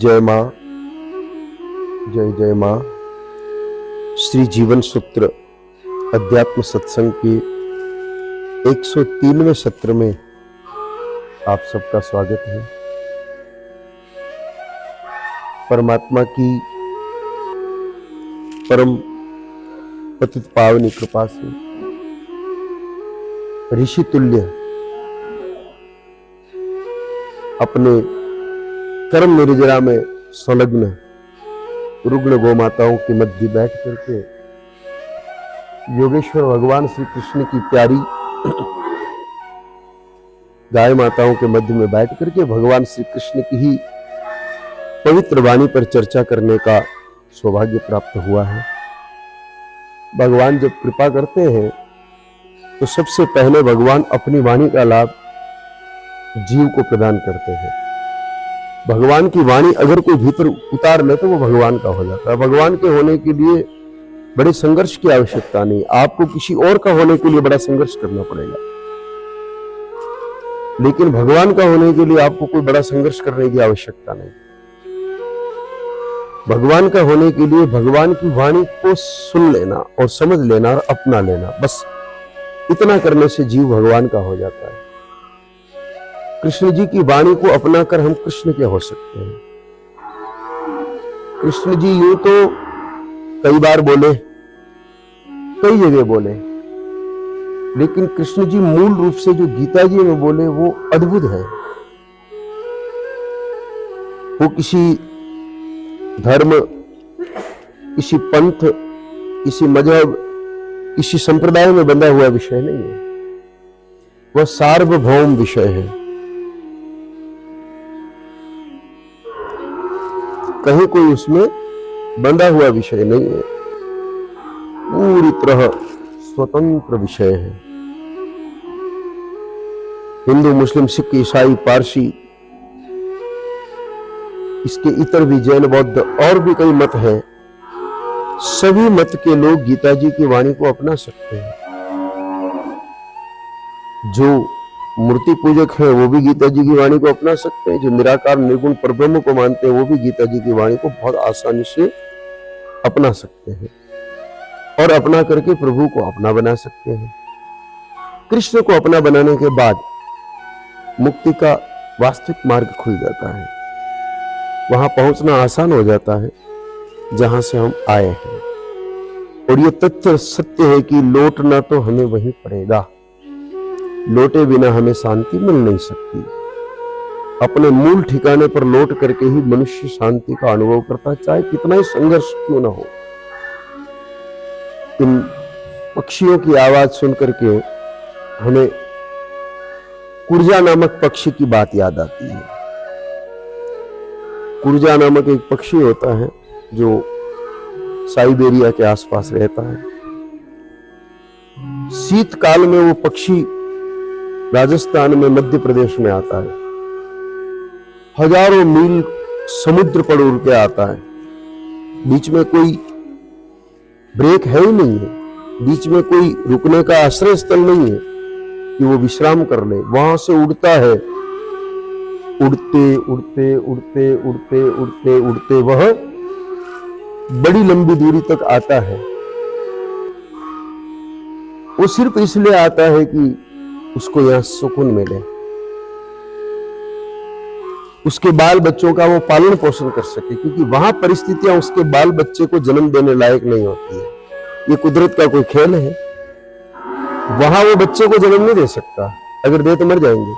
जय माँ, जय जय माँ। श्री जीवन सूत्र अध्यात्म सत्संग के 103वें सत्र में आप सबका स्वागत है। परमात्मा की परम पतित पावनी कृपा से ऋषि तुल्य अपने कर्म निर्जरा में संलग्न रुग्ण गोमाताओं के मध्य बैठ करके योगेश्वर भगवान श्री कृष्ण की प्यारी गाय माताओं के मध्य में बैठ करके भगवान श्री कृष्ण की ही पवित्र वाणी पर चर्चा करने का सौभाग्य प्राप्त हुआ है। भगवान जब कृपा करते हैं तो सबसे पहले भगवान अपनी वाणी का लाभ जीव को प्रदान करते हैं। भगवान की वाणी अगर कोई भीतर उतार ले तो वो भगवान का हो जाता है। भगवान के होने के लिए बड़े संघर्ष की आवश्यकता नहीं, आपको किसी और का होने के लिए बड़ा संघर्ष करना पड़ेगा, लेकिन भगवान का होने के लिए आपको कोई बड़ा संघर्ष करने की आवश्यकता नहीं। भगवान का होने के लिए भगवान की वाणी को सुन लेना और समझ लेना और अपना लेना, बस इतना करने से जीव भगवान का हो जाता है। कृष्ण जी की वाणी को अपनाकर हम कृष्ण के हो सकते हैं। कृष्ण जी यूं तो कई बार बोले, कई जगह बोले, लेकिन कृष्ण जी मूल रूप से जो गीता जी में बोले वो अद्भुत है। वो किसी धर्म, किसी पंथ, किसी मजहब, किसी संप्रदाय में बंधा हुआ विषय नहीं है, वह सार्वभौम विषय है। कहीं कोई उसमें बंधा हुआ विषय नहीं है, पूरी तरह स्वतंत्र विषय है। हिंदू, मुस्लिम, सिख, ईसाई, पारसी, इसके इतर भी जैन, बौद्ध और भी कई मत हैं। सभी मत के लोग गीता जी की वाणी को अपना सकते हैं। जो मूर्ति पूजक है वो भी गीता जी की वाणी को अपना सकते हैं। जो निराकार निर्गुण परब्रह्म को मानते हैं वो भी गीता जी की वाणी को बहुत आसानी से अपना सकते हैं और अपना करके प्रभु को अपना बना सकते हैं। कृष्ण को अपना बनाने के बाद मुक्ति का वास्तविक मार्ग खुल जाता है। वहां पहुंचना आसान हो जाता है जहां से हम आए हैं। और ये तथ्य सत्य है कि लौटना तो हमें वहीं पड़ेगा। लौटे बिना हमें शांति मिल नहीं सकती। अपने मूल ठिकाने पर लौट करके ही मनुष्य शांति का अनुभव करता है, चाहे कितना ही संघर्ष क्यों ना हो। इन पक्षियों की आवाज सुन करके हमें कुर्जा नामक पक्षी की बात याद आती है। कुर्जा नामक एक पक्षी होता है जो साइबेरिया के आसपास रहता है। शीतकाल में वो पक्षी राजस्थान में, मध्य प्रदेश में आता है। हजारों मील समुद्र पर उड़ के आता है। बीच में कोई ब्रेक है ही नहीं है, बीच में कोई रुकने का आश्रय स्थल नहीं है कि वो विश्राम कर ले। वहां से उड़ता है, उड़ते उड़ते उड़ते उड़ते उड़ते उड़ते वह बड़ी लंबी दूरी तक आता है। वो सिर्फ इसलिए आता है कि उसको यहां सुकून मिले, उसके बाल बच्चों का वो पालन पोषण कर सके, क्योंकि वहां परिस्थितियां उसके बाल बच्चे को जन्म देने लायक नहीं होती है। ये कुदरत का कोई खेल है। वहां वो बच्चे को जन्म नहीं दे सकता, अगर दे तो मर जाएंगे।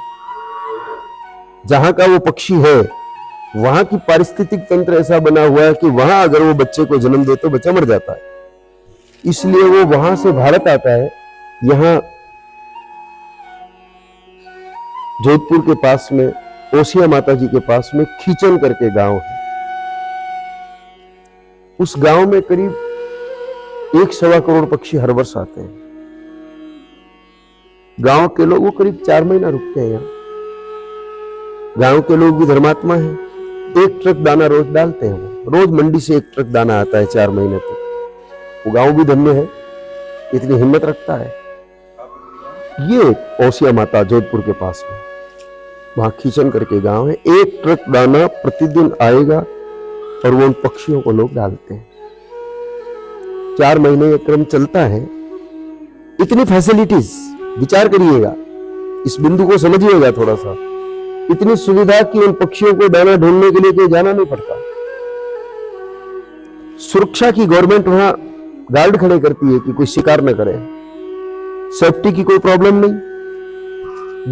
जहां का वो पक्षी है वहां की पारिस्थितिक तंत्र ऐसा बना हुआ है कि वहां अगर वो बच्चे को जन्म दे तो बच्चा मर जाता है। इसलिए वो वहां से भारत आता है। यहां जोधपुर के पास में ओसिया माता जी के पास में खीचन करके गांव है। उस गांव में करीब 1.25 करोड़ पक्षी हर वर्ष आते हैं। गांव के लोग वो करीब 4 महीना रुकते हैं यहाँ। गांव के लोग भी धर्मात्मा हैं। 1 ट्रक दाना रोज डालते हैं। वो रोज मंडी से 1 ट्रक दाना आता है 4 महीने तक। वो गांव भी धन्य है, इतनी हिम्मत रखता है। ये ओसिया माता जोधपुर के पास में। वहां खींचन करके गांव है, 1 ट्रक दाना प्रतिदिन आएगा और वो उन पक्षियों को लोग डालते हैं। 4 महीने ये क्रम चलता है। इतनी फैसिलिटीज, विचार करिएगा, इस बिंदु को समझिएगा थोड़ा सा। इतनी सुविधा कि उन पक्षियों को दाना ढूंढने के लिए कहीं जाना नहीं पड़ता। सुरक्षा की गवर्नमेंट वहां गार्ड खड़े करती है कि कोई शिकार न करे। सेफ्टी की कोई प्रॉब्लम नहीं,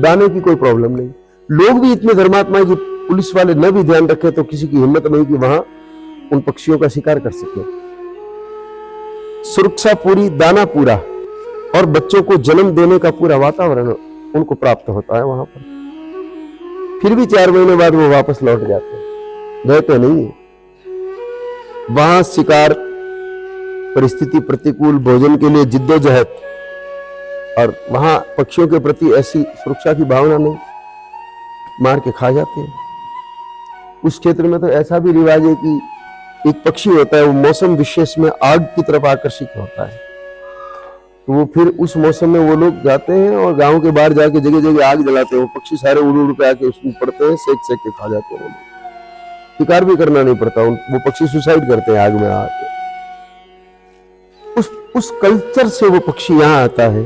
दाने की कोई प्रॉब्लम नहीं। लोग भी इतने धर्मात्मा है कि पुलिस वाले न भी ध्यान रखे तो किसी की हिम्मत नहीं कि वहां उन पक्षियों का शिकार कर सके। सुरक्षा पूरी, दाना पूरा, और बच्चों को जन्म देने का पूरा वातावरण उनको प्राप्त होता है वहां पर। फिर भी 4 महीने बाद वो वापस लौट जाते हैं, रहते नहीं है वहां। शिकार, परिस्थिति प्रतिकूल, भोजन के लिए जिद्दोजहद, और वहां पक्षियों के प्रति ऐसी सुरक्षा की भावना नहीं, मार के खा जाते हैं। उस क्षेत्र में तो ऐसा भी रिवाज है कि एक पक्षी होता है, वो मौसम विशेष में आग की तरफ आकर्षित होता है, तो वो फिर उस मौसम में वो लोग जाते हैं और गांव के बाहर जाके जगह जगह आग जलाते हैं। वो पक्षी सारे उड़ उड़ पे आके उसमें पड़ते हैं, सेक सेक के खा जाते हैं। शिकार भी करना नहीं पड़ता, वो पक्षी सुसाइड करते हैं आग में आके। उस कल्चर से वो पक्षी यहाँ आता है,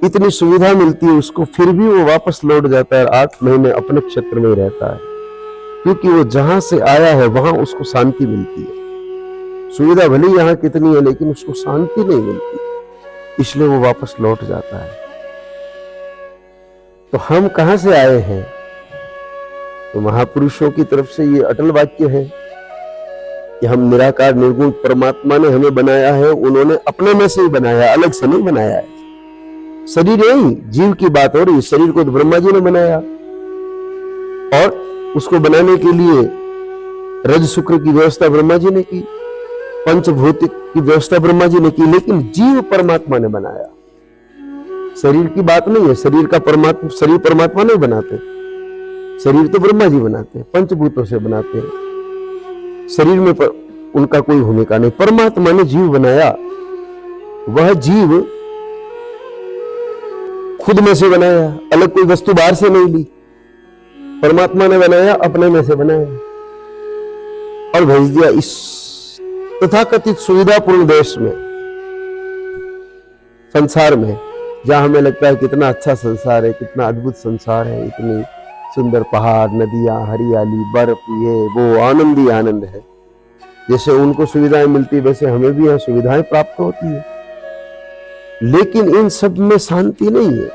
इतनी सुविधा मिलती है उसको, फिर भी वो वापस लौट जाता है। 8 महीने अपने क्षेत्र में ही रहता है, क्योंकि वो जहां से आया है वहां उसको शांति मिलती है। सुविधा भले यहाँ कितनी है लेकिन उसको शांति नहीं मिलती, इसलिए वो वापस लौट जाता है। तो हम कहां से आए हैं? तो महापुरुषों की तरफ से ये अटल वाक्य है कि हम निराकार निर्गुण परमात्मा ने हमें बनाया है, उन्होंने अपने में से ही बनाया, अलग से नहीं बनाया है। शरीर नहीं, जीव की बात हो रही। शरीर को तो ब्रह्मा जी ने बनाया, और उसको बनाने के लिए रज शुक्र की व्यवस्था ब्रह्मा जी ने की, पंचभौतिक की व्यवस्था ब्रह्मा जी ने की, लेकिन जीव परमात्मा ने बनाया। शरीर की बात नहीं है, शरीर परमात्मा नहीं बनाते, शरीर तो ब्रह्मा जी बनाते हैं, पंचभूतों से बनाते हैं। शरीर में उनका कोई भूमिका नहीं। परमात्मा ने जीव बनाया, वह जीव खुद में से बनाया, अलग कोई वस्तु बाहर से नहीं ली। परमात्मा ने बनाया, अपने में से बनाया और भेज दिया इस तथाकथित सुविधापूर्ण देश में, संसार में, जहां हमें लगता है कितना अच्छा संसार है, कितना अद्भुत संसार है, इतनी सुंदर पहाड़, नदियां, हरियाली, बर्फ, ये वो आनंद ही आनंद है। जैसे उनको सुविधाएं मिलती वैसे हमें भी यहाँ सुविधाएं प्राप्त होती है, लेकिन इन सब में शांति नहीं है।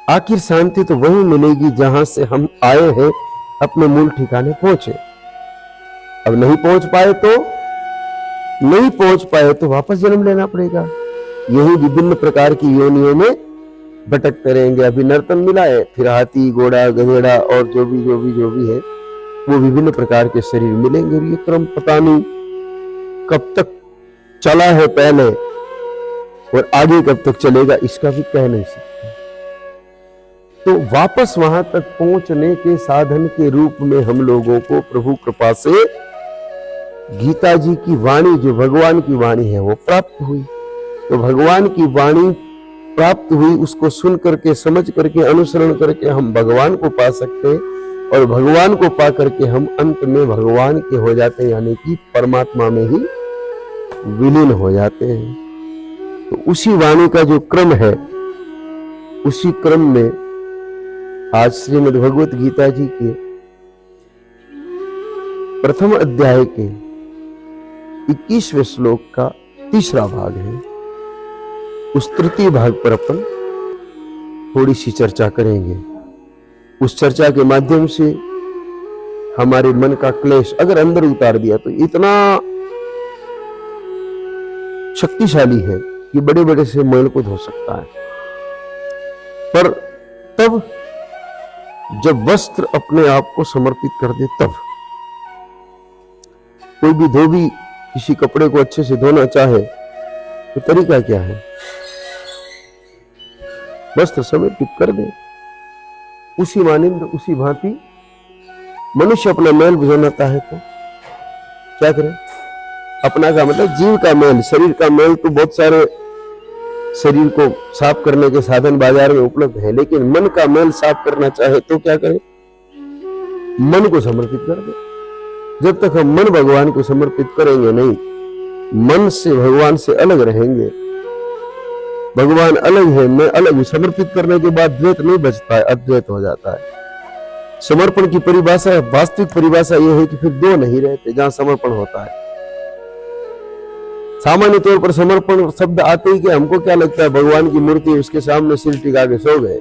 आखिर शांति तो वही मिलेगी जहां से हम आए हैं, अपने मूल ठिकाने पहुंचे। अब नहीं पहुंच पाए तो वापस जन्म लेना पड़ेगा। यही विभिन्न प्रकार की योनियों में भटकते रहेंगे। अभी नर्तन मिला है, फिर हाथी, घोड़ा, गधेड़ा और जो भी है वो विभिन्न प्रकार के शरीर मिलेंगे। ये क्रम पता नहीं कब तक चला है पहले और आगे कब तक चलेगा, इसका भी कह नहीं सकते। तो वापस वहां तक पहुंचने के साधन के रूप में हम लोगों को प्रभु कृपा से गीता जी की वाणी, जो भगवान की वाणी है, वो प्राप्त हुई। तो भगवान की वाणी प्राप्त हुई, उसको सुन करके, समझ करके, अनुसरण करके हम भगवान को पा सकते हैं, और भगवान को पा करके हम अंत में भगवान के हो जाते हैं, यानी कि परमात्मा में ही विलीन हो जाते हैं। तो उसी वाणी का जो क्रम है, उसी क्रम में आज श्रीमद् भगवत गीता जी के प्रथम अध्याय के 21वें श्लोक का तीसरा भाग है। उस तृतीय भाग पर अपन थोड़ी सी चर्चा करेंगे। उस चर्चा के माध्यम से हमारे मन का क्लेश अगर अंदर उतार दिया तो इतना शक्तिशाली है कि बड़े बड़े से मैल को धो सकता है। पर तब जब वस्त्र अपने आप को समर्पित कर दे, तब कोई भी धोबी किसी कपड़े को अच्छे से धोना चाहे तो तरीका क्या है? वस्त्र समर्पित कर दे। उसी मानिंद, उसी भांति मनुष्य अपना मैल बुझाना है तो क्या करे? अपना का मतलब जीव का मैल, शरीर का मैल तो बहुत सारे शरीर को साफ करने के साधन बाजार में उपलब्ध है, लेकिन मन का मैल साफ करना चाहे तो क्या करें? मन को समर्पित कर दे। जब तक हम मन भगवान को समर्पित करेंगे नहीं, मन से भगवान से अलग रहेंगे। भगवान अलग है, मैं अलग हूं। समर्पित करने के बाद द्वैत नहीं बचता है, अद्वैत हो जाता है। समर्पण की परिभाषा, वास्तविक परिभाषा यह है कि फिर दो नहीं रहते जहां समर्पण होता है। सामान्य तौर पर समर्पण शब्द आते ही कि हमको क्या लगता है, भगवान की मूर्ति उसके सामने सिर टिका के सो गए,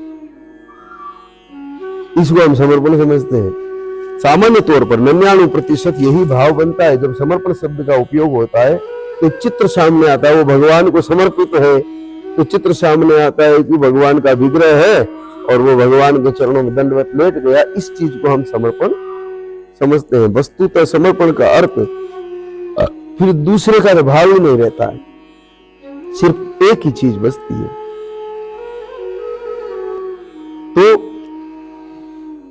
इसको हम समर्पण समझते हैं। सामान्य तौर पर 99% यही भाव बनता है। जब समर्पण शब्द का उपयोग होता है तो चित्र सामने आता है, वो भगवान को समर्पित है, तो चित्र सामने आता है कि भगवान का विग्रह है और वो भगवान के चरणों में दंडवत लेट गया। इस चीज को हम समर्पण समझते हैं। वस्तुतः समर्पण का अर्थ फिर दूसरे का भाव ही नहीं रहता है, सिर्फ एक ही चीज बचती है। तो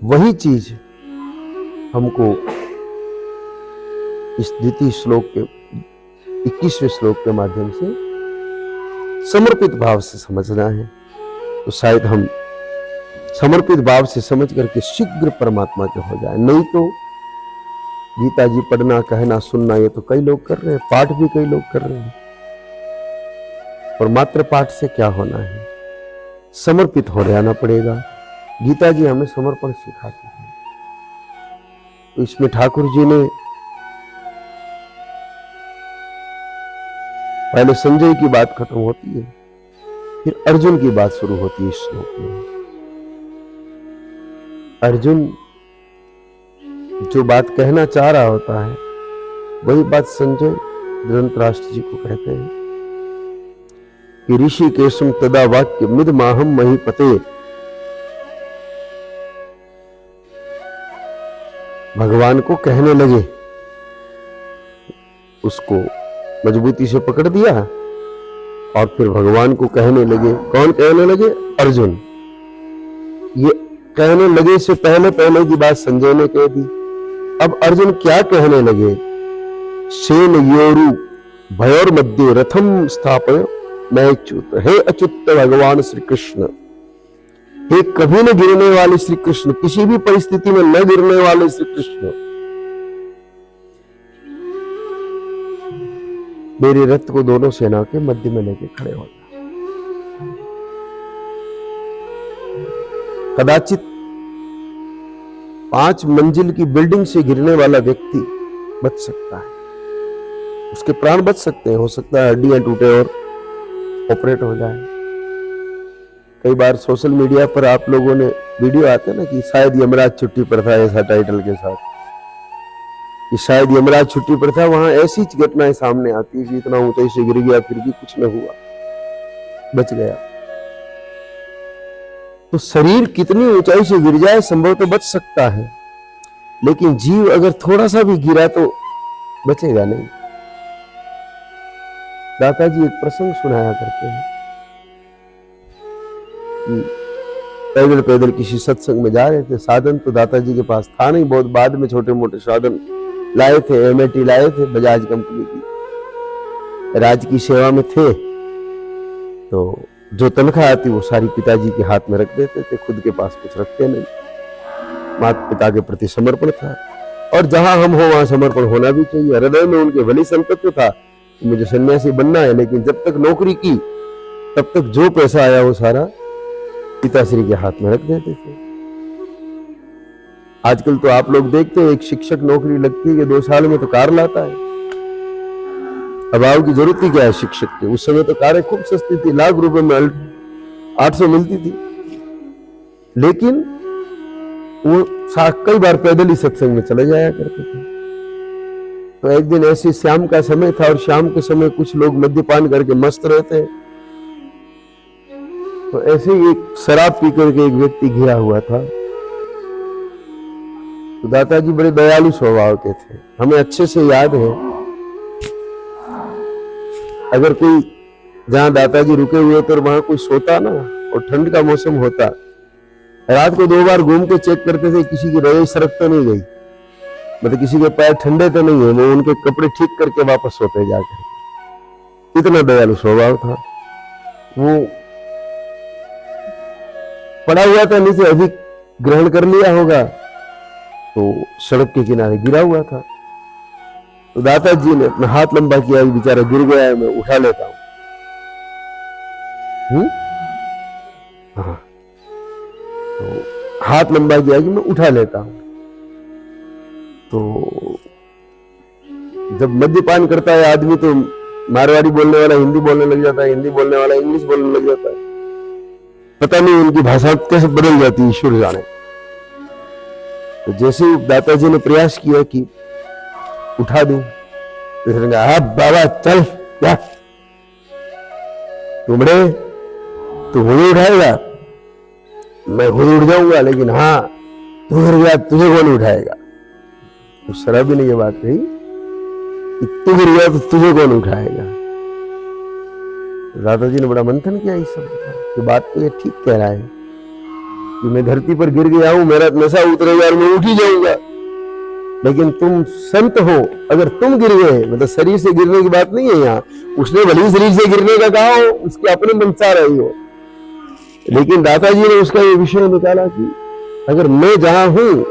वही चीज हमको इस द्वितीय श्लोक के 21वें श्लोक के माध्यम से समर्पित भाव से समझना है। तो शायद हम समर्पित भाव से समझ करके शीघ्र परमात्मा के हो जाए। नहीं तो गीता जी पढ़ना, कहना, सुनना ये तो कई लोग कर रहे हैं, पाठ भी कई लोग कर रहे हैं, और मात्र पाठ से क्या होना है? समर्पित हो जाना पड़ेगा। गीता जी हमें समर्पण सिखाती है। तो इसमें ठाकुर जी ने पहले संजय की बात खत्म होती है, फिर अर्जुन की बात शुरू होती है। इस श्लोक में अर्जुन जो बात कहना चाह रहा होता है वही बात संजय धृतराष्ट्र जी को कहते हैं कि ऋषिकेशम तदा वाक्य मिद माहम महीपते। भगवान को कहने लगे, उसको मजबूती से पकड़ दिया और फिर भगवान को कहने लगे। कौन कहने लगे? अर्जुन। ये कहने लगे से पहले पहले की बात संजय ने कह दी। अब अर्जुन क्या कहने लगे? सेन योरु भयोर मध्य रथम स्थापय मैं च्युत। हे अच्युत भगवान श्री कृष्ण, हे कभी न गिरने वाले श्री कृष्ण, किसी भी परिस्थिति में न गिरने वाले श्री कृष्ण, मेरे रथ को दोनों सेना के मध्य में लेके खड़े हो जाए। कदाचित 5 मंजिल की बिल्डिंग से गिरने वाला व्यक्ति बच सकता है, उसके प्राण बच सकते हैं, हो सकता है हड्डियां टूटे और ऑपरेट हो जाए। कई बार सोशल मीडिया पर आप लोगों ने वीडियो आते हैं ना कि शायद यमराज छुट्टी पर था, ऐसा टाइटल के साथ कि शायद यमराज छुट्टी पर था। वहां ऐसी घटनाएं सामने आती है कि इतना ऊंचाई से गिर गया फिर भी कुछ न हुआ, बच गया। तो शरीर कितनी ऊंचाई से गिर जाए संभव तो बच सकता है, लेकिन जीव अगर थोड़ा सा भी गिरा तो बचेगा नहीं। दादाजी एक प्रसंग सुनाया करते हैं कि पैदल पैदल किसी सत्संग में जा रहे थे। साधन तो दादाजी के पास था नहीं, बहुत बाद में छोटे मोटे साधन लाए थे, एमएटी लाए थे बजाज कंपनी की। राज की सेवा में थे तो जो तनख्वाह आती वो सारी पिताजी के हाथ में रख देते थे, खुद के पास कुछ रखते नहीं। माता पिता के प्रति समर्पण था, और जहां हम हो वहां समर्पण होना भी चाहिए। हृदय में उनके भली संकल्प था कि मुझे सन्यासी बनना है, लेकिन जब तक नौकरी की तब तक जो पैसा आया वो सारा पिताश्री के हाथ में रख देते थे। आजकल तो आप लोग देखते हैं एक शिक्षक नौकरी लगती है कि 2 साल में तो कार लाता है। अभाव की जरूरत ही क्या है शिक्षक के? उस समय तो कारें खूब सस्ती थी, लाख रुपए में 800 मिलती थी, लेकिन वो कई बार पैदल ही सत्संग में चले जाया करते थे। तो एक दिन ऐसे शाम का समय था, और शाम के समय कुछ लोग मद्यपान करके मस्त रहते हैं। तो ऐसे ही एक शराब पी करके एक व्यक्ति घिरा हुआ था। तो दादाजी बड़े दयालु स्वभाव के थे, हमें अच्छे से याद है। अगर कोई जहां दादाजी रुके हुए तो वहां कोई सोता ना, और ठंड का मौसम होता, रात को 2 बार घूम के चेक करते थे किसी की रजाई सरक तो नहीं गई, मतलब किसी के पैर ठंडे तो नहीं है, वो उनके कपड़े ठीक करके वापस सोते जाकर। इतना दयालु स्वभाव था। वो पड़ा हुआ था, नीचे अधिक ग्रहण कर लिया होगा, तो सड़क के किनारे गिरा हुआ था। तो दाताजी ने अपना हाथ लंबा किया, बेचारा गिर गया है, मैं उठा लेता हूं। हाँ, तो हाथ लंबा किया कि मैं उठा लेता हूं। तो जब मद्यपान करता है आदमी तो मारवाड़ी बोलने वाला हिंदी बोलने लग जाता है, हिंदी बोलने वाला इंग्लिश बोलने लग जाता है, पता नहीं उनकी भाषा कैसे बदल जाती है, ईश्वर जाने। तो जैसे ही दाताजी ने प्रयास किया कि उठा दूं, तो हाँ बाबा चल क्या तुमड़े तू खुद उठाएगा, मैं खुद उठ जाऊंगा, लेकिन हाँ तू गिर गया तुझे कौन उठाएगा। तो शराबी ने ये बात कही कि तू गिर गया तो तुझे कौन उठाएगा। दादाजी ने बड़ा मंथन किया इस शब्द पर कि बात तो ये ठीक कह रहा है कि मैं धरती पर गिर गया हूं, मेरा नशा उतरेगा और मैं उठ ही जाऊंगा, लेकिन तुम संत हो, अगर तुम गिर गए, मतलब शरीर से गिरने की बात नहीं है यहाँ, उसने भले शरीर से गिरने का कहा हो, उसके अपने मनसा रही हो, लेकिन दादाजी ने उसका ये विषय निकाला कि अगर मैं जहां हूं,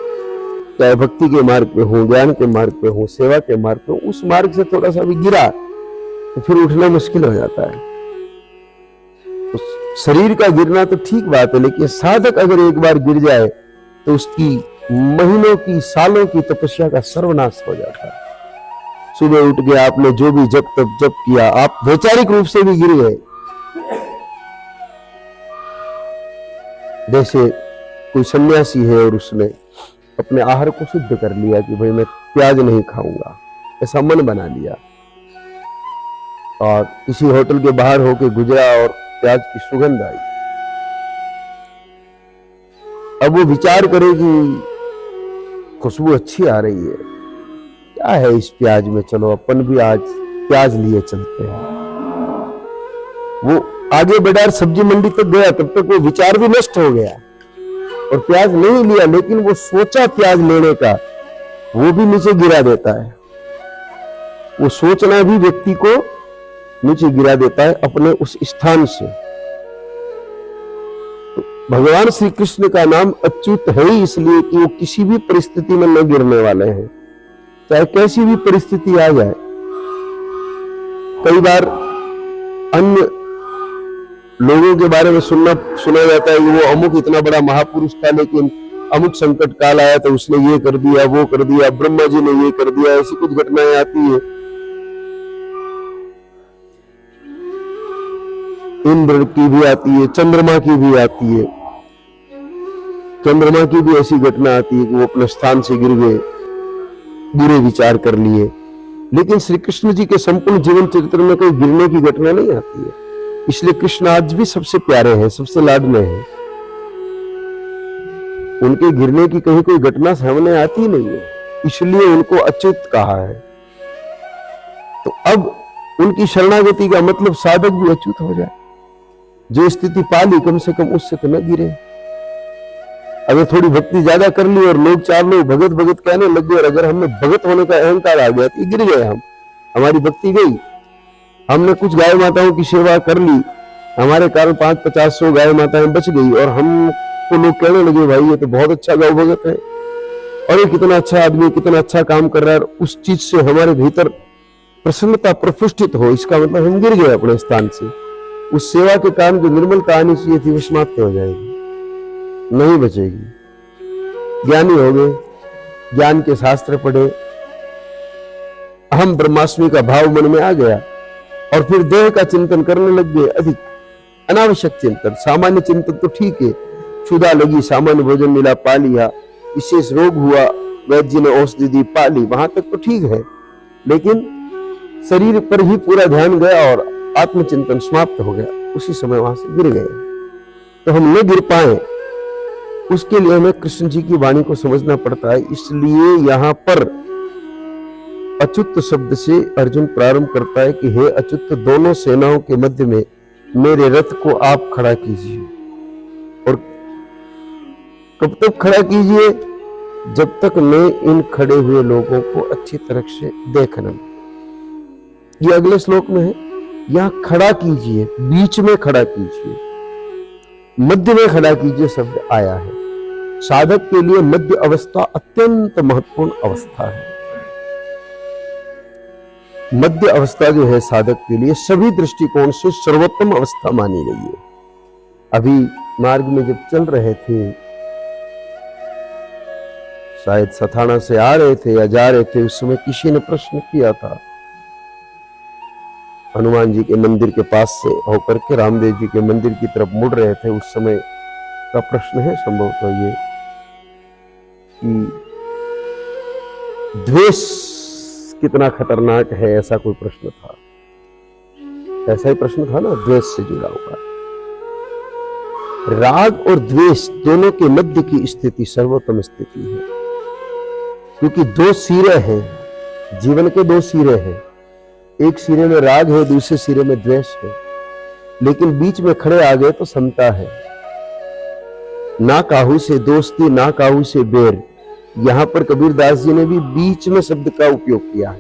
चाहे भक्ति के मार्ग पे हूं, ज्ञान के मार्ग पे हूं, सेवा के मार्ग पे हूं, उस मार्ग से थोड़ा सा भी गिरा तो फिर उठना मुश्किल हो जाता है। तो शरीर का गिरना तो ठीक बात है, लेकिन साधक अगर एक बार गिर जाए तो उसकी महीनों की सालों की तपस्या का सर्वनाश हो जाता है। सुबह उठ के आपने जो भी जब तब जप किया, आप वैचारिक रूप से भी गिर गए। जैसे कोई सन्यासी है और उसने अपने आहार को शुद्ध कर लिया कि भाई मैं प्याज नहीं खाऊंगा, ऐसा मन बना लिया, और किसी होटल के बाहर होके गुजरा और प्याज की सुगंध आई। अब वो विचार करे कि खुशबू अच्छी आ रही है, क्या है इस प्याज में, चलो अपन भी आज प्याज लिए चलते हैं। वो आगे बढ़ा, सब्जी मंडी तक गया, तब तक वो विचार भी नष्ट हो गया और प्याज नहीं लिया, लेकिन वो सोचा प्याज लेने का, वो भी नीचे गिरा देता है। वो सोचना भी व्यक्ति को नीचे गिरा देता है अपने उस स्थान से। तो भगवान श्री कृष्ण का नाम अच्युत है ही इसलिए कि वो किसी भी परिस्थिति में न गिरने वाले हैं, चाहे कैसी भी परिस्थिति आ जाए। कई बार अन्य लोगों के बारे में सुना जाता है कि वो अमुक इतना बड़ा महापुरुष था, लेकिन अमुक संकट काल आया तो उसने ये कर दिया, वो कर दिया, ब्रह्मा जी ने ये कर दिया, ऐसी कुछ घटनाएं आती है। इंद्र की भी आती है, चंद्रमा की भी आती है। चंद्रमा की भी ऐसी घटना आती है कि वो अपने स्थान से गिर गए, बुरे विचार कर लिए। लेकिन श्री कृष्ण जी के संपूर्ण जीवन चरित्र में कोई गिरने की घटना नहीं आती है। इसलिए कृष्ण आज भी सबसे प्यारे हैं, सबसे लाडले हैं। उनके गिरने की कहीं कोई घटना सामने आती नहीं है, इसलिए उनको अच्युत कहा है। तो अब उनकी शरणागति का मतलब साधक भी अच्युत हो जाए। जो स्थिति पाली कम से कम उससे तो न गिरे। अगर थोड़ी भक्ति ज्यादा कर ली और लोग चार लोग भगत भगत कहने लग गए, और अगर हमें भगत होने का अहंकार आ गया तो गिर गए हम, हमारी भक्ति गई। हमने कुछ गाय माताओं की सेवा कर ली, हमारे कारण 500-50 गाय माताएं बच गई, और हमको लोग कहने लगे भाई ये तो बहुत अच्छा गौ भगत है, और ये कितना अच्छा आदमी, कितना अच्छा काम कर रहा है। उस चीज से हमारे भीतर प्रसन्नता प्रफुष्टित हो, इसका मतलब हम गिर गए अपने स्थान से। उस सेवा के कारण जो निर्मलता आनी चाहिए थी वो समाप्त हो जाएगी, नहीं बचेगी। ज्ञानी हो गए, ज्ञान के शास्त्र पढ़े, अहम ब्रह्मास्मि का भाव मन में आ गया, और फिर देह का चिंतन करने लग गए, अधिक अनावश्यक चिंतन। सामान्य चिंतन तो ठीक है, क्षुधा लगी, सामान्य भोजन मिला, पा लिया, विशेष रोग हुआ, वैद्य जी ने औषधि दी, पा ली, वहां तक तो ठीक है। लेकिन शरीर पर ही पूरा ध्यान गया और आत्मचिंतन समाप्त हो गया, उसी समय वहां से गिर गए। तो हम न गिर पाए, उसके लिए हमें कृष्ण जी की वाणी को समझना पड़ता है। इसलिए यहां पर अच्युत शब्द से अर्जुन प्रारंभ करता है कि हे अच्युत, दोनों सेनाओं के मध्य में मेरे रथ को आप खड़ा कीजिए। और कब तक खड़ा कीजिए? जब तक मैं इन खड़े हुए लोगों को अच्छी तरह से देख न लूं। ये अगले श्लोक में है, यहां खड़ा कीजिए, बीच में खड़ा कीजिए, मध्य में खड़ा कीजिए शब्द आया है। साधक के लिए मध्य अवस्था अत्यंत महत्वपूर्ण अवस्था है। मध्य अवस्था जो है साधक के लिए सभी दृष्टिकोण से सर्वोत्तम अवस्था मानी गई है। अभी मार्ग में जब चल रहे थे, शायद सथाना से आ रहे थे या जा रहे थे, उस समय किसी ने प्रश्न किया था। हनुमान जी के मंदिर के पास से होकर के रामदेव जी के मंदिर की तरफ मुड़ रहे थे, उस समय का प्रश्न है संभवतः ये कि द्वेष कितना खतरनाक है, ऐसा कोई प्रश्न था। ऐसा ही प्रश्न था ना, द्वेष से जुड़ा हुआ। राग और द्वेष दोनों के मध्य की स्थिति सर्वोत्तम स्थिति है, क्योंकि दो सिरे हैं, जीवन के दो सिरे हैं। एक सिरे में राग है, दूसरे सिरे में द्वेष है, लेकिन बीच में खड़े आ गए तो समता है। ना काहू से दोस्ती, ना काहू से बैर। यहां पर कबीरदास जी ने भी बीच में शब्द का उपयोग किया है।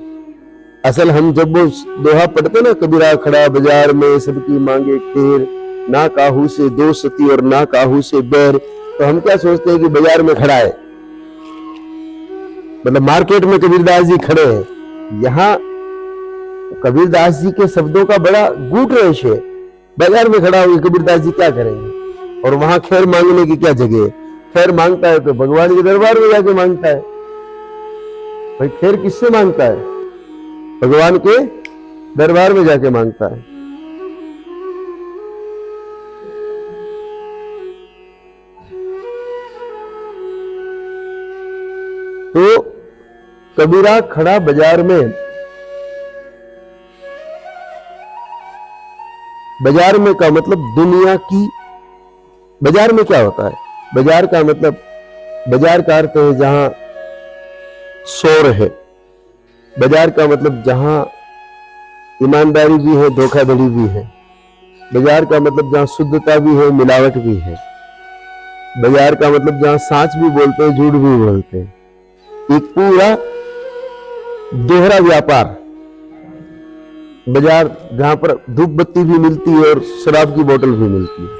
असल हम जब वो दोहा पढ़ते ना, कबीरा खड़ा बाजार में सबकी मांगे खेर, ना काहू से दोस्ती और ना काहू से बैर, तो हम क्या सोचते हैं कि बाजार में खड़ा है, मतलब मार्केट में कबीरदास जी खड़े हैं। यहां कबीरदास जी के शब्दों का बड़ा गूढ़ रहस्य है। बाजार में खड़ा हुए कबीरदास जी क्या करेंगे, और वहां खैर मांगने की क्या जगह है? खैर मांगता है तो भगवान के दरबार में जाके मांगता है। भाई खैर किससे मांगता है? भगवान के दरबार में जाके मांगता है। तो कबीरा खड़ा बाजार में, बाजार में का मतलब दुनिया की, बाजार में क्या होता है? बाजार का मतलब, बाजार का अर्थ है जहां शोर है। बाजार का मतलब जहां ईमानदारी भी है, धोखाधड़ी भी है। बाजार का मतलब जहां शुद्धता भी है, मिलावट भी है। बाजार का मतलब जहां सच भी बोलते हैं, झूठ भी बोलते हैं। एक पूरा दोहरा व्यापार। बाजार जहां पर धूप बत्ती भी मिलती है और शराब की बोतल भी मिलती है।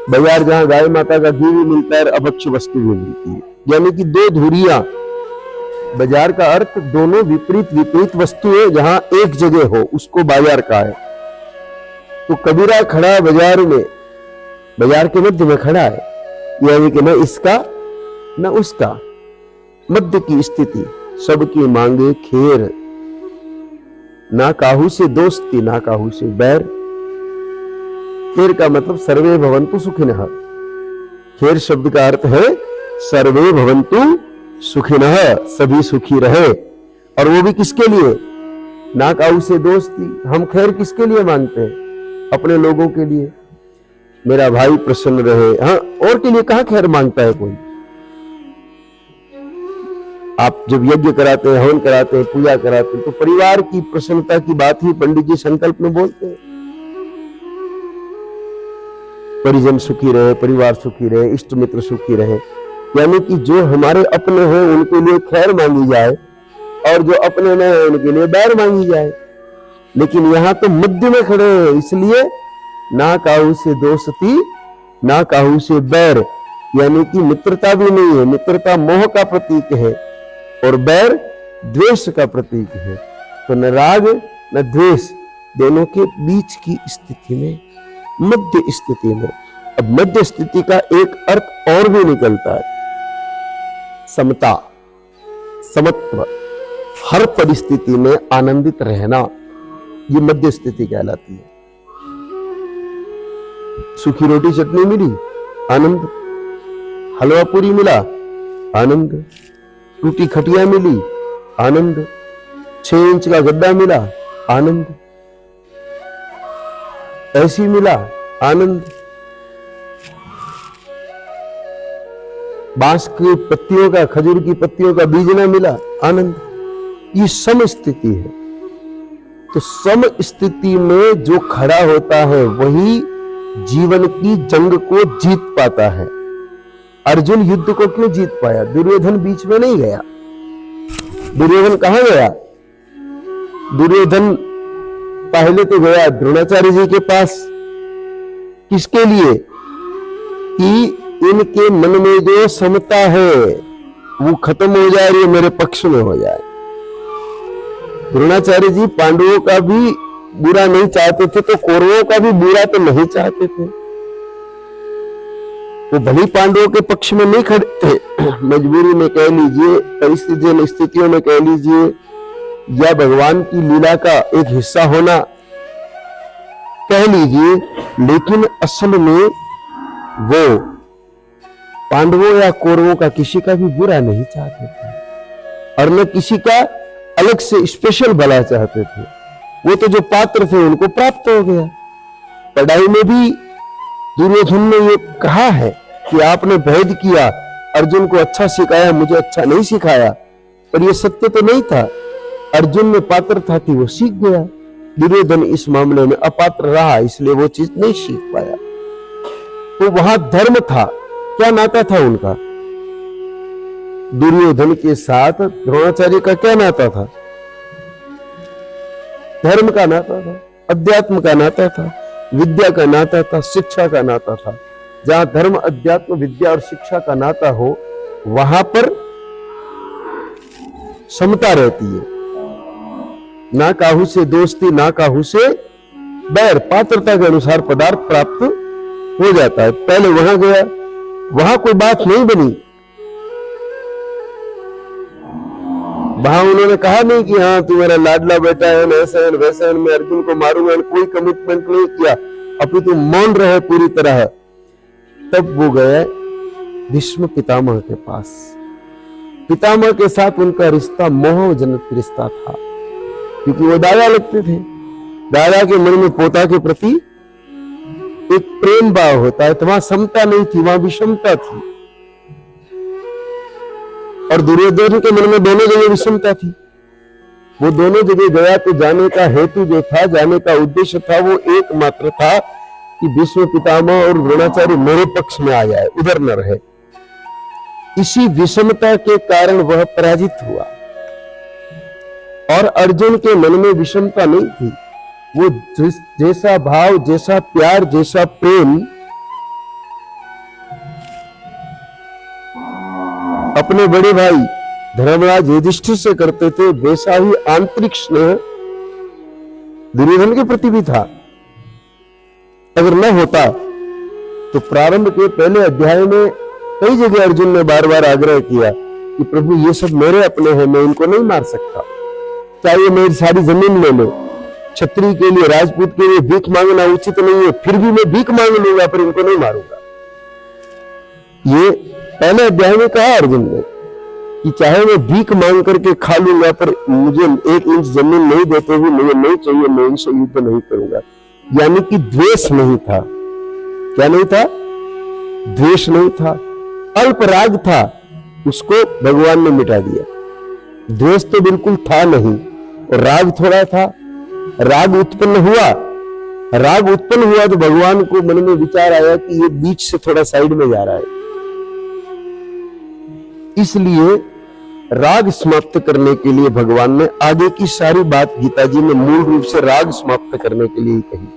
बाजार जहां गाय माता का घी भी मिलता है और अभक्ष्य वस्तु भी मिलती है, यानी कि दो धुरियां। बाजार का अर्थ दोनों विपरीत विपरीत वस्तुएं जहां एक जगह हो, उसको बाजार का है। तो कबीरा खड़ा बाजार में, बाजार के मध्य में खड़ा है, यानी कि न इसका न उसका, मध्य की स्थिति। सबकी मांगे खेर, ना काहू से दोस्ती, ना काहू से बैर। खेर का मतलब सर्वे भवन्तु सुखिनः। खेर शब्द का अर्थ है सर्वे भवन्तु सुखिनः, सभी सुखी रहे। और वो भी किसके लिए? ना काहू से दोस्ती। हम खैर किसके लिए मांगते हैं? अपने लोगों के लिए, मेरा भाई प्रसन्न रहे। हाँ, और के लिए कहां खैर मांगता है कोई? आप जब यज्ञ कराते हैं, हवन कराते हैं, पूजा कराते हैं, तो परिवार की प्रसन्नता की बात ही पंडित जी संकल्प में बोलते हैं। परिजन सुखी रहे, परिवार सुखी रहे, इष्ट मित्र सुखी रहे, यानी कि जो हमारे अपने हैं उनके लिए खैर मांगी जाए और जो अपने न है उनके लिए बैर मांगी जाए। लेकिन यहां तो मध्य में खड़े हैं, इसलिए ना काहू से दोस्ती, ना काहू से बैर, यानी कि मित्रता भी नहीं है। मित्रता मोह का प्रतीक है और बैर द्वेष का प्रतीक है। तो न राग न द्वेष, दोनों के बीच की स्थिति में, मध्य स्थिति में। अब मध्य स्थिति का एक अर्थ और भी निकलता है, समता, समत्व। हर परिस्थिति में आनंदित रहना, ये मध्य स्थिति कहलाती है। सूखी रोटी चटनी मिली, आनंद। हलवा पूरी मिला, आनंद। टूटी खटिया मिली, आनंद। 6 इंच का गद्दा मिला, आनंद। ऐसी मिला, आनंद। बांस की पत्तियों का, खजूर की पत्तियों का बीज ना मिला, आनंद। ये सम स्थिति है। तो सम स्थिति में जो खड़ा होता है वही जीवन की जंग को जीत पाता है। अर्जुन युद्ध को क्यों जीत पाया? दुर्योधन बीच में नहीं गया। दुर्योधन कहां गया? दुर्योधन पहले तो गया द्रोणाचार्य जी के पास, किसके लिए? कि इनके मन में जो समता है वो खत्म हो जाए, ये मेरे पक्ष में हो जाए। द्रोणाचार्य जी पांडवों का भी बुरा नहीं चाहते थे, तो कौरवों का भी बुरा तो नहीं चाहते थे। वो भली पांडवों के पक्ष में नहीं खड़े थे, मजबूरी में कह लीजिए, परिस्थितियों में कह लीजिए, या भगवान की लीला का एक हिस्सा होना कह लीजिए, लेकिन असल में वो पांडवों या कौरवों का किसी का भी बुरा नहीं चाहते थे और न किसी का अलग से स्पेशल भला चाहते थे। वो तो जो पात्र थे उनको प्राप्त हो गया। पढ़ाई में भी दुर्योधन ने ये कहा है कि आपने भेद किया, अर्जुन को अच्छा सिखाया, मुझे अच्छा नहीं सिखाया, पर ये सत्य तो नहीं था। अर्जुन में पात्रता थी, वो सीख गया। दुर्योधन इस मामले में अपात्र रहा, इसलिए वो चीज नहीं सीख पाया। तो वहां धर्म था, क्या नाता था उनका? दुर्योधन के साथ द्रोणाचार्य का क्या नाता था? धर्म का नाता था, अध्यात्म का नाता था, विद्या का नाता था, शिक्षा का नाता था। जहां धर्म, अध्यात्म, विद्या और शिक्षा का नाता हो, वहां पर समता रहती है। ना काहू से दोस्ती, ना काहू से बैर, पात्रता के अनुसार पदार्थ प्राप्त हो जाता है। पहले वहां गया, वहां कोई बात नहीं बनी। वहां उन्होंने कहा नहीं कि हाँ तू मेरा लाडला बेटा है, ऐसा है वैसा है, मैं अर्जुन को मारूंगा, कोई कमिटमेंट नहीं किया, अभी तू मौन रहे पूरी तरह। तब वो गए भीष्म पितामह के पास। पितामह के साथ उनका रिश्ता मोहजनित रिश्ता था, क्योंकि वो दादा लगते थे। दादा के मन में पोता के प्रति एक प्रेम भाव होता है, तो वहां समता नहीं थी, वहां विषमता थी। और दुर्योधन के मन में दोनों जगह विषमता थी। वो दोनों जगह गया तो जाने का हेतु जो था, जाने का उद्देश्य था, वो एकमात्र था कि भीष्म पितामह और द्रोणाचार्य मेरे पक्ष में आ जाए, उधर न रहे। इसी विषमता के कारण वह पराजित हुआ। और अर्जुन के मन में विषमता नहीं थी। वो जैसा भाव, जैसा प्यार, जैसा प्रेम अपने बड़े भाई धर्मराज युधिष्ठिर से करते थे, वैसा ही आंतरिक स्नेह दुर्योधन के प्रति भी था। अगर न होता तो प्रारंभ के पहले अध्याय में कई जगह अर्जुन ने बार बार आग्रह किया कि प्रभु ये सब मेरे अपने हैं, मैं इनको नहीं मार सकता, चाहे मेरी सारी जमीन ले लो। क्षत्रिय के लिए, राजपूत के लिए भीख मांगना उचित नहीं है, फिर भी मैं भीख मांग लूंगा, पर इनको नहीं मारूंगा। ये पहले अध्याय में कहा अर्जुन ने कि चाहे मैं भीख मांग करके खा लूंगा, पर मुझे 1 इंच जमीन नहीं देते हुए मुझे नहीं चाहिए, मैं इनसे युद्ध नहीं करूंगा। यानी कि द्वेष नहीं था। क्या नहीं था? द्वेष नहीं था, अल्प राग था, उसको भगवान ने मिटा दिया। द्वेष तो बिल्कुल था नहीं, और राग थोड़ा था। राग उत्पन्न हुआ तो भगवान को मन में विचार आया कि ये बीच से थोड़ा साइड में जा रहा है, इसलिए राग समाप्त करने के लिए भगवान ने आगे की सारी बात गीता जी में मूल रूप से राग समाप्त करने के लिए कही,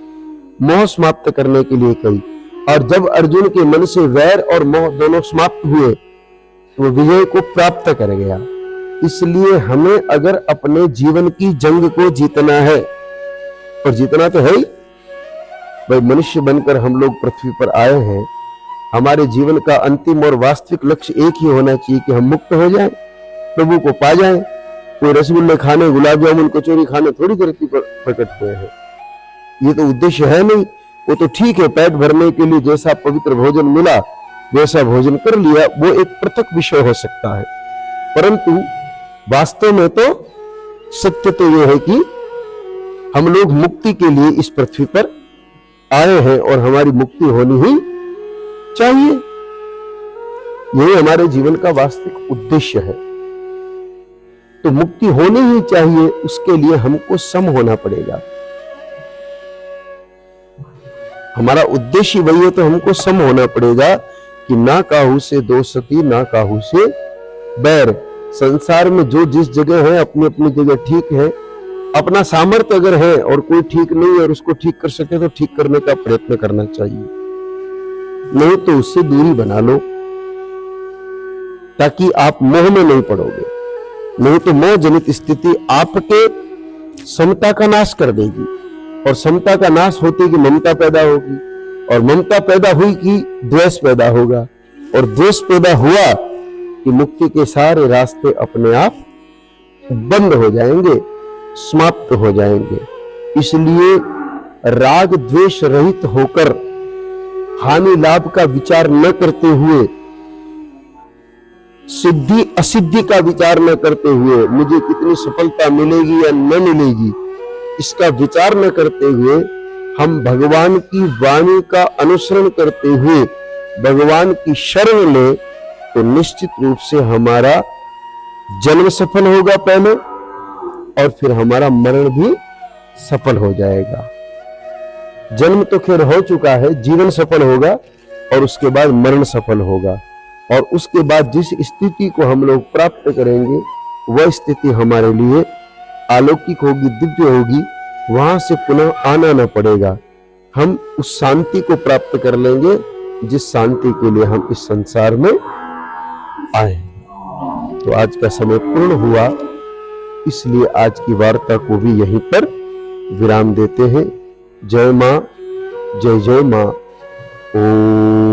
मोह समाप्त करने के लिए कही। और जब अर्जुन के मन से वैर और मोह दोनों समाप्त हुए तो वो विजय को प्राप्त कर गया। इसलिए हमें अगर अपने जीवन की जंग को जीतना है, और जीतना तो है ही भाई, मनुष्य बनकर हम लोग पृथ्वी पर आए हैं, हमारे जीवन का अंतिम और वास्तविक लक्ष्य एक ही होना चाहिए कि हम मुक्त हो जाएं, प्रभु को पा जाएं। कोई रसगुल्ले खाने, गुलाब जामुन, कचौरी खाने थोड़ी धरती पर प्रकट हुए हैं, ये तो उद्देश्य है नहीं। वो तो ठीक है, पेट भरने के लिए जैसा पवित्र भोजन मिला वैसा भोजन कर लिया, वो एक पृथक विषय हो सकता है, परंतु वास्तव में तो सत्य तो यह है कि हम लोग मुक्ति के लिए इस पृथ्वी पर आए हैं और हमारी मुक्ति होनी ही चाहिए। यही हमारे जीवन का वास्तविक उद्देश्य है। तो मुक्ति होनी ही चाहिए, उसके लिए हमको सम होना पड़ेगा। हमारा उद्देश्य वही है, तो हमको सम होना पड़ेगा कि ना काहू से दोस्ती, ना काहू से बैर। संसार में जो जिस जगह है अपनी अपनी जगह ठीक है, अपना सामर्थ्य अगर है और कोई ठीक नहीं है और उसको ठीक कर सके तो ठीक करने का प्रयत्न करना चाहिए, नहीं तो उससे दूरी बना लो ताकि आप मोह में नहीं पड़ोगे। नहीं तो मोह जनित स्थिति आपके समता का नाश कर देगी, और समता का नाश होते कि ममता पैदा होगी, और ममता पैदा हुई कि द्वेष पैदा होगा, और द्वेष पैदा हुआ कि मुक्ति के सारे रास्ते अपने आप बंद हो जाएंगे, समाप्त हो जाएंगे। इसलिए राग द्वेष रहित होकर हानि लाभ का विचार न करते हुए, सिद्धि असिद्धि का विचार न करते हुए, मुझे कितनी सफलता मिलेगी या न मिलेगी इसका विचार न करते हुए, हम भगवान की वाणी का अनुसरण करते हुए भगवान की शरण ले तो निश्चित रूप से हमारा जन्म सफल होगा पहले, और फिर हमारा मरण भी सफल हो जाएगा। जन्म तो खैर हो चुका है, जीवन सफल होगा और उसके बाद मरण सफल होगा, और उसके बाद जिस स्थिति को हम लोग प्राप्त करेंगे वह स्थिति हमारे लिए अलौकिक होगी, दिव्य होगी। वहां से पुनः आना न पड़ेगा, हम उस शांति को प्राप्त कर लेंगे जिस शांति के लिए हम इस संसार में आए। तो आज का समय पूर्ण हुआ, इसलिए आज की वार्ता को भी यहीं पर विराम देते हैं। जय मां, जय जय मां। ओम।